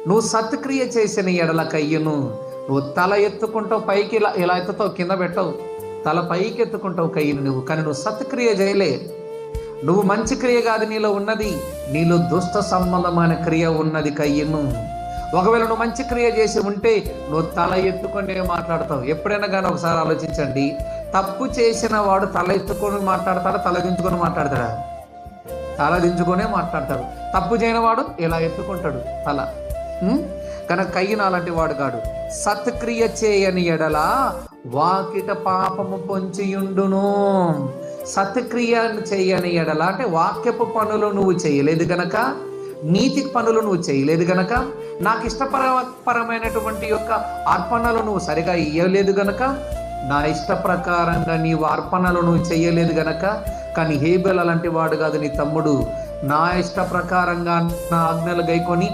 నువ్వు సత్క్రియ చేసిన ఎడల కయ్యను, నువ్వు తల ఎత్తుకుంటావు పైకి, ఇలా ఇలా ఎత్తుతావు, కింద పెట్టవు, తల పైకి ఎత్తుకుంటావు కయ్యను నువ్వు, కానీ నువ్వు సత్క్రియ చేయలే. నువ్వు మంచి క్రియ కాదు నీలో ఉన్నది, నీలో దుష్ట సంబంధమైన క్రియ ఉన్నది కయ్యను. ఒకవేళ నువ్వు మంచి క్రియ చేసి ఉంటే నువ్వు తల ఎత్తుకొని మాట్లాడతావు. ఎప్పుడైనా కానీ ఒకసారి ఆలోచించండి, తప్పు చేసిన వాడు తల ఎత్తుకొని మాట్లాడతాడా, తల దించుకొని మాట్లాడతాడా? తల దించుకొనే మాట్లాడతాడు. తప్పు చేయని వాడు ఇలా ఎత్తుకుంటాడు తల. కనుక కయ్యను అలాంటి వాడు కాడు. సత్క్రియ చేయని ఎడల వాకిట పాపము పొంచియుండును. సత్క్రియ చేయని ఎడల అంటే వాక్యపు పనులు నువ్వు చేయలేదు గనక, నీతి పనులు నువ్వు చేయలేదు గనక, నాకు ఇష్టపరమైనటువంటి యొక్క అర్పణలు నువ్వు సరిగా ఇయ్యలేదు గనక, నా ఇష్ట ప్రకారంగా నీవు అర్పణలు నువ్వు చేయలేదు గనక. కానీ హేబెల్ అలాంటి వాడు కాదు నీ తమ్ముడు. నా ఇష్ట ప్రకారంగా నా ఆజ్ఞలు గైకొని